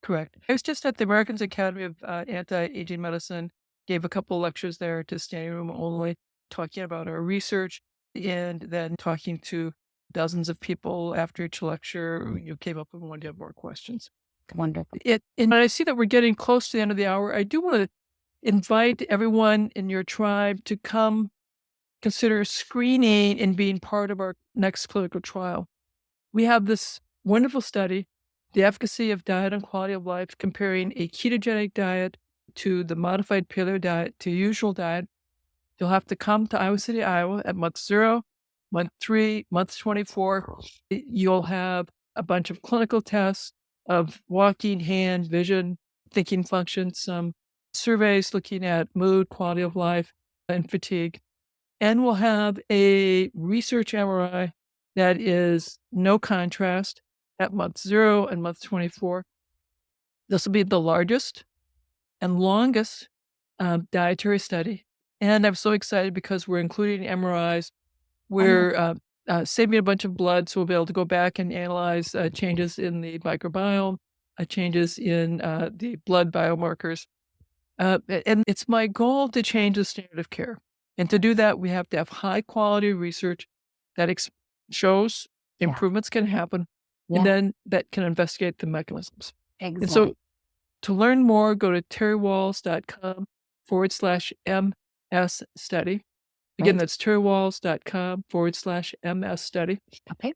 correct. I was just at the Americans Academy of Anti-Aging Medicine, gave a couple lectures there to standing room only, talking about our research, and then talking to dozens of people after each lecture. You came up and wanted to have more questions. Wonderful. And I see that we're getting close to the end of the hour. I do want to invite everyone in your tribe to come consider screening and being part of our next clinical trial. We have this wonderful study, the efficacy of diet and quality of life, comparing a ketogenic diet to the modified paleo diet to usual diet. You'll have to come to Iowa City, Iowa at month 0, month 3, month 24. You'll have a bunch of clinical tests of walking, hand, vision, thinking function, some surveys looking at mood, quality of life, and fatigue. And we'll have a research MRI that is no contrast at month 0 and month 24. This will be the largest and longest dietary study. And I'm so excited because we're including MRIs. We're saving a bunch of blood, so we'll be able to go back and analyze changes in the microbiome, changes in the blood biomarkers. And it's my goal to change the standard of care. And to do that, we have to have high quality research that shows Yeah. improvements can happen, Yeah. and then that can investigate the mechanisms. And Exactly. so to learn more, go to terrywahls.com/MS study. Again, Right. that's terrywahls.com/MS study. Okay.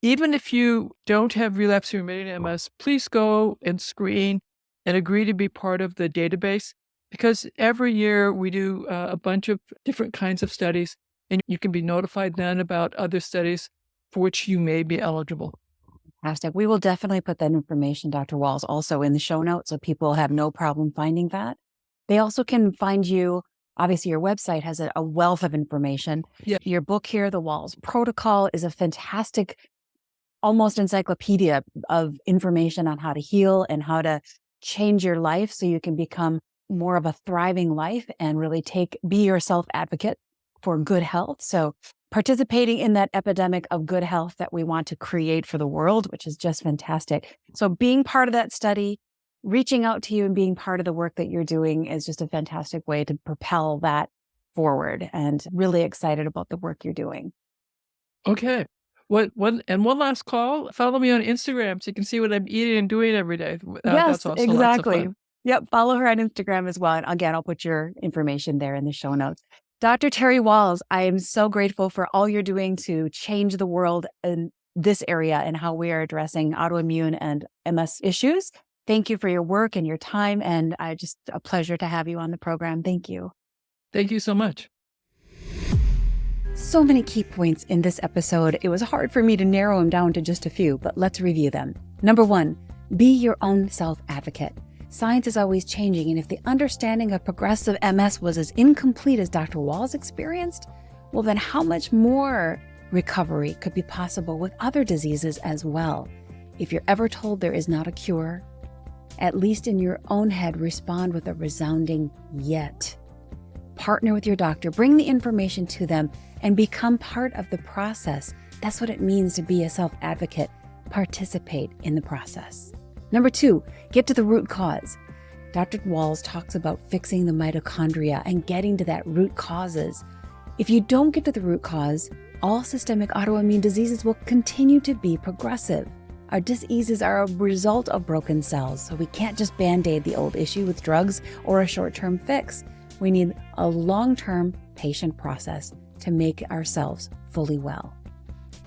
Even if you don't have relapsing remitting MS, please go and screen and agree to be part of the database, because every year we do a bunch of different kinds of studies, and you can be notified then about other studies for which you may be eligible. Fantastic. We will definitely put that information, Dr. Wahls, also in the show notes so people have no problem finding that. They also can find you. Obviously, your website has a wealth of information. Yeah. Your book here, The Wahls Protocol, is a fantastic, almost encyclopedia of information on how to heal and how to change your life so you can become more of a thriving life and really be your self-advocate for good health. So participating in that epidemic of good health that we want to create for the world, which is just fantastic. So being part of that study, reaching out to you and being part of the work that you're doing is just a fantastic way to propel that forward, and really excited about the work you're doing. Okay. One last call. Follow me on Instagram so you can see what I'm eating and doing every day. Yes, That's also lots of exactly. fun. Yep. Follow her on Instagram as well. And again, I'll put your information there in the show notes. Dr. Terry Wahls, I am so grateful for all you're doing to change the world in this area and how we are addressing autoimmune and MS issues. Thank you for your work and your time. And just a pleasure to have you on the program. Thank you. Thank you so much. So many key points in this episode. It was hard for me to narrow them down to just a few, but let's review them. Number 1, be your own self-advocate. Science is always changing, and if the understanding of progressive MS was as incomplete as Dr. Wahls experienced, well, then how much more recovery could be possible with other diseases as well? If you're ever told there is not a cure, at least in your own head, respond with a resounding yet. Partner with your doctor, bring the information to them, and become part of the process. That's what it means to be a self-advocate. Participate in the process. Number 2, get to the root cause. Dr. Wahls talks about fixing the mitochondria and getting to that root causes. If you don't get to the root cause, all systemic autoimmune diseases will continue to be progressive. Our diseases are a result of broken cells, so we can't just band-aid the old issue with drugs or a short-term fix. We need a long-term patient process to make ourselves fully well.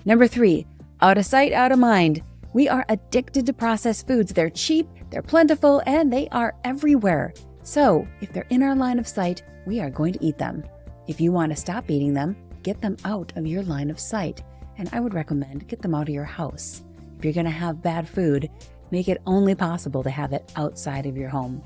Number 3, out of sight, out of mind. We are addicted to processed foods. They're cheap, they're plentiful, and they are everywhere. So if they're in our line of sight, we are going to eat them. If you want to stop eating them, get them out of your line of sight. And I would recommend get them out of your house. If you're going to have bad food, make it only possible to have it outside of your home.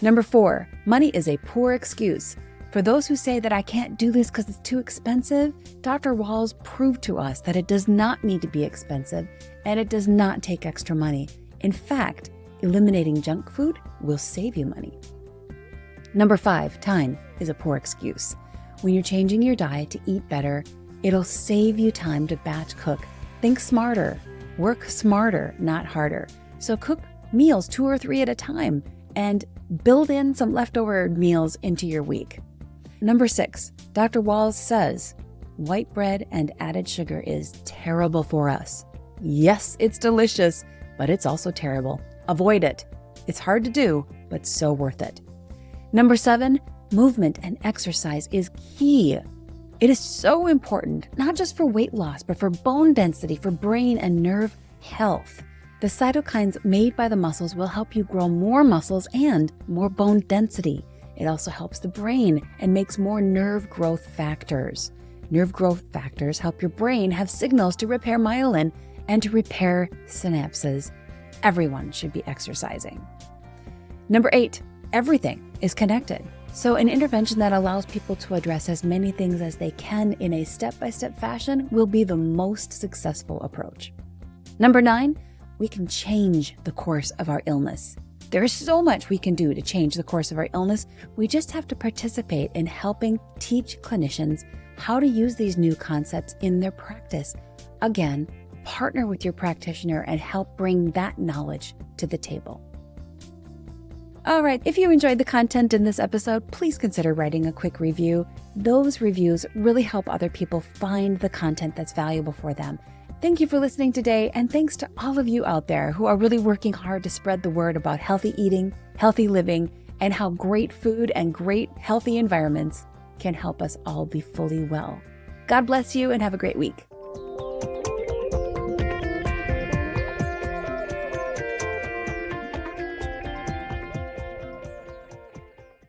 Number 4, money is a poor excuse. For those who say that I can't do this because it's too expensive, Dr. Wahls proved to us that it does not need to be expensive and it does not take extra money. In fact, eliminating junk food will save you money. Number 5, time is a poor excuse. When you're changing your diet to eat better, it'll save you time to batch cook. Think smarter, work smarter, not harder. So cook meals 2 or 3 at a time and build in some leftover meals into your week. Number 6, Dr. Wahls says, white bread and added sugar is terrible for us. Yes, it's delicious, but it's also terrible. Avoid it. It's hard to do, but so worth it. Number 7, movement and exercise is key. It is so important, not just for weight loss, but for bone density, for brain and nerve health. The cytokines made by the muscles will help you grow more muscles and more bone density. It also helps the brain and makes more nerve growth factors. Nerve growth factors help your brain have signals to repair myelin and to repair synapses. Everyone should be exercising. Number 8, everything is connected. So an intervention that allows people to address as many things as they can in a step-by-step fashion will be the most successful approach. Number 9, we can change the course of our illness. There is so much we can do to change the course of our illness. We just have to participate in helping teach clinicians how to use these new concepts in their practice. Again, partner with your practitioner and help bring that knowledge to the table. All right, if you enjoyed the content in this episode, please consider writing a quick review. Those reviews really help other people find the content that's valuable for them. Thank you for listening today, and thanks to all of you out there who are really working hard to spread the word about healthy eating, healthy living, and how great food and great healthy environments can help us all be fully well. God bless you and have a great week.